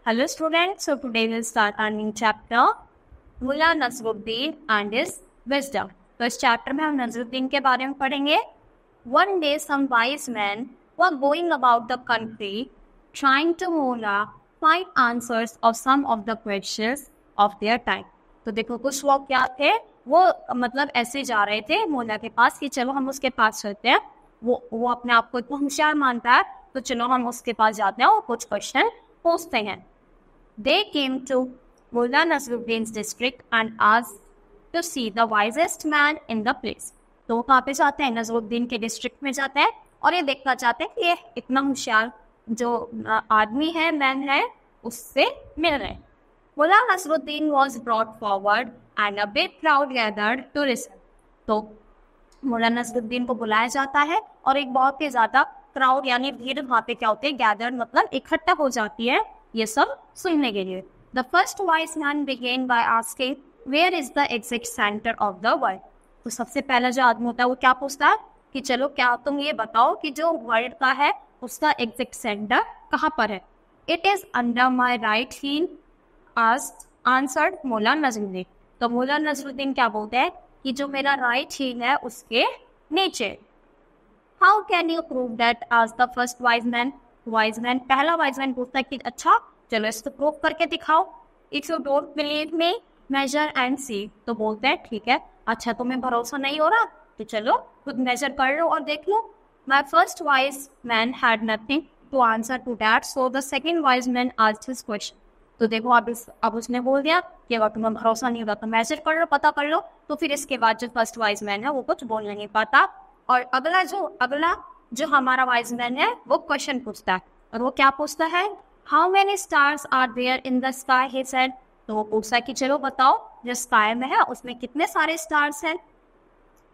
Hello students, so today we'll start our new chapter Mullah Nasruddin and his wisdom. तो इस chapter में हम नजरुद्दीन के बारे में पढ़ेंगे. One day some wise men were going about the country trying to Mullah find answers of some of the questions of their time. तो देखो कुछ लोग क्या थे, वो मतलब ऐसे जा रहे थे मुल्ला के पास कि चलो हम उसके पास चलते हैं. वो अपने आप को इतना होशियार मानता है, तो चलो हम उसके पास जाते हैं और कुछ क्वेश्चन पूछते हैं. They came to Mullah Nasruddin's district and asked to see the wisest man in the place. तो कहाँ पे जाते हैं? नजरुद्दीन के डिस्ट्रिक्ट में जाते हैं और ये देखना चाहते हैं कि ये इतना होशियार जो आदमी है, मैन है, उससे मिल रहे हैं. Mullah Nasruddin was brought forward and a big crowd gathered to listen. तो मुल्ला नसरुद्दीन को बुलाया जाता है और एक बहुत ही ज्यादा क्राउड यानी भीड़ वहाँ पे क्या होती है, गैदर मतलब इकट्ठा हो जाती है ये सब सुनने के लिए. The first wise man began by asking where is the exact centre of the world. तो सबसे पहला जो आदमी होता है वो क्या पूछता है कि चलो क्या तुम ये बताओ कि जो वर्ल्ड का है उसका एग्जैक्ट सेंटर कहाँ पर है. It is under my right heel answered Mulla Nasruddin. तो मुल्ला नसरुद्दीन क्या बोलते हैं कि जो मेरा राइट हील है उसके नीचे. How can you prove that आज द फर्स्ट वाइज मैन. पहला वाइज मैन पूछता है कि अच्छा चलो इसको प्रूव करके दिखाओ. If you don't believe me measure and see. तो बोलते हैं ठीक है, अच्छा तुम्हें भरोसा नहीं हो रहा तो चलो खुद मेजर कर लो और देख लो. My first wise man had nothing to answer to that, so the second wise man asked his question. तो देखो अब उसने बोल दिया कि अगर तुम्हें भरोसा नहीं होगा तो मेजर कर लो, पता कर लो. तो फिर इसके बाद जो फर्स्ट वाइज मैन है वो कुछ बोल नहीं पाता और अगला जो हमारा वाइज मैन है वो क्वेश्चन पूछता है. और वो क्या पूछता है, how many stars are there in the sky he said. तो वो पूछता है कि चलो बताओ जो स्काई में है उसमें कितने सारे स्टार्स हैं.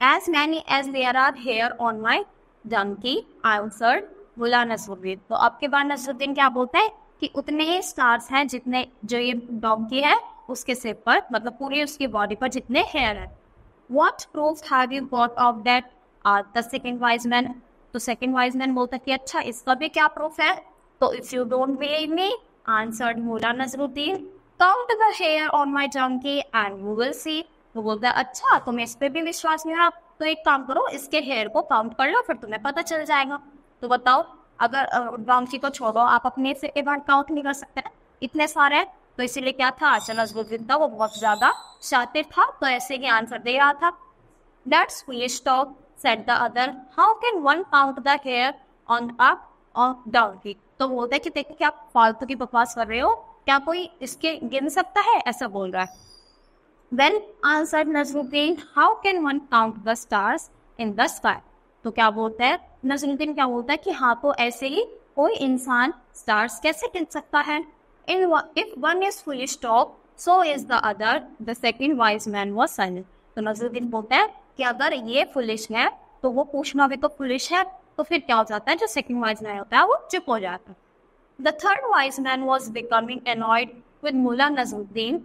As many as there are hair on my donkey answered Mulla Nasruddin. तो आपके बाद नसरुद्दीन क्या बोलता है कि उतने ही स्टार्स हैं जितने जो ये डॉन्की है उसके सिर पर, मतलब पूरी उसकी बॉडी पर जितने हेयर है. What proof have you got off that the second wise man. तो सेकंड वाइज मैन बोलता है कि अच्छा इसका भी क्या प्रूफ है. तो if you don't believe me answered Mulla Nasruddin count the hair on my donkey and you will see. वो बोलता है अच्छा तुम्हें इस पे भी विश्वास नहीं रहा तो एक काम करो इसके हेयर को काउंट कर लो फिर तुम्हें पता चल जाएगा. तो बताओ अगर डंकी को छोड़ो आप अपने से एक बार काउंट नहीं कर सकते इतने सारे हैं. तो इसीलिए क्या था, नसरुद्दीन था वो बहुत ज्यादा शातिर था तो ऐसे ही आंसर दे रहा था. That's foolish talk said the other, how can one count the hair on up of donkey. तो बोलते हैं कि देखो क्या फालतू की बकवास कर रहे हो, क्या कोई इसके गिन सकता है, ऐसा बोल रहा है. Well answered Nasruddin, how can one count the stars in the sky. तो क्या बोलता है नसरुद्दीन, क्या बोलता है कि हाँ तो ऐसे ही कोई इंसान स्टार्स कैसे गिन सकता है. If one is foolish talk, so is the other. The second wise man was silent. तो नसरुद्दीन बोलता है कि अगर ये फुलिश है तो वो पूछना भी तो फुलिश है. तो फिर क्या हो जाता है, जो सेकंड वाइज मैन होता है वो चुप हो जाता है. The third wise man was becoming annoyed with Mullah Nasruddin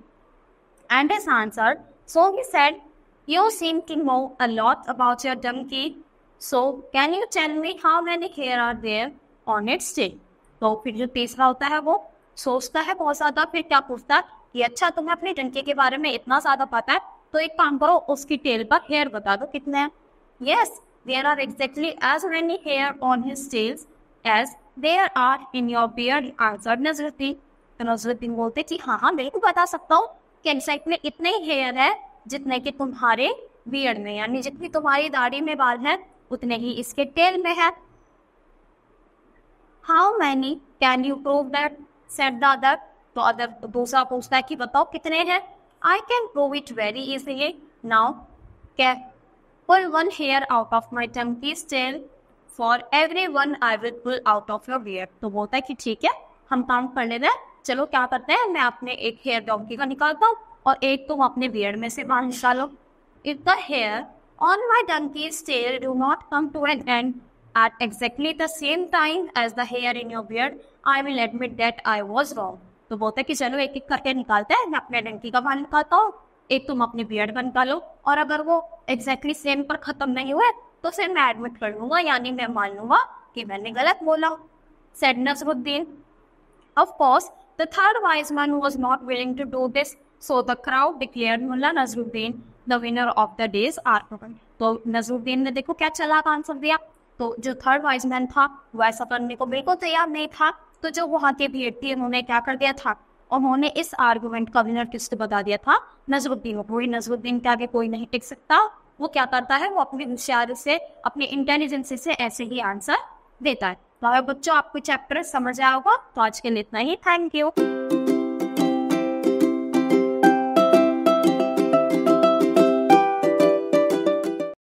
and his answer. So he said, "You seem to know a lot about your donkey. So can you tell me how many hair are there on its tail?" तो फिर जो तीसरा होता है वो सोचता है बहुत ज्यादा, फिर क्या पूछता है कि अच्छा तुम्हें अपने डंके के बारे में इतना ज्यादा पता है तो एक काम करो उसकी टेल पर हेयर बता दो कितने हैं. Yes there are exactly as many hair on his tails as there are in your beard answered Nasruddin. तो नसरुद्दीन बोलते कि हाँ बिल्कुल बता सकता हूँ कि एग्जैक्टली इतने ही हेयर है जितने कि तुम्हारे बियर्ड में, यानी जितनी तुम्हारी दाढ़ी में बाल है उतने ही इसके टेल में है. How many can you prove that said the other. तो अदर दूसरा पूछता है कि बताओ कितने हैं. I can prove it very easily. Now can pull one hair out of my donkey's tail for every one I will pull out of your beard. तो बोलता है कि ठीक है हम काउंट कर लेते हैं, चलो क्या करते हैं मैं अपने एक हेयर डंकी का निकालता हूँ और एक तुम अपने बियर्ड में से बाहर निकालो. If the hair on my donkey's tail do not come to an end at exactly the same time as the hair in your beard, I will admit that I was wrong. तो बोलते हैं कि चलो एक एक करके निकालते हैं, मैं अपने डंकी का बाल निकालता हूँ, एक तुम अपने बियर्ड का निकालो और अगर वो एग्जैक्टली सेम पर खत्म नहीं हुए तो फिर मैं एडमिट कर लूंगा, यानी मैं मान लूंगा कि मैंने गलत बोला. Said Nasruddin. Of course, The third wise man was not willing to do this, so the crowd declared Mullah Nasruddin the winner of the day's argument. तो नजरुद्दीन ने देखो क्या चालाक आंसर दिया। तो जो थर्ड वाइज मैन था वो ऐसा करने को बिल्कुल तैयार नहीं था, तो जो वहाँ की भीड़ थी उन्होंने क्या कर दिया था, उन्होंने इस आर्गुमेंट का विनर किसको बता दिया था, नजरुद्दीन को। नजरुद्दीन के आगे कोई नहीं टिक सकता। वो क्या करता है, वो अपनी होशियारी से, अपनी इंटेलिजेंस से ऐसे ही आंसर देता है। तो बच्चों आपको चैप्टर समझ आया होगा। तो आज के लिए इतना ही। Thank you.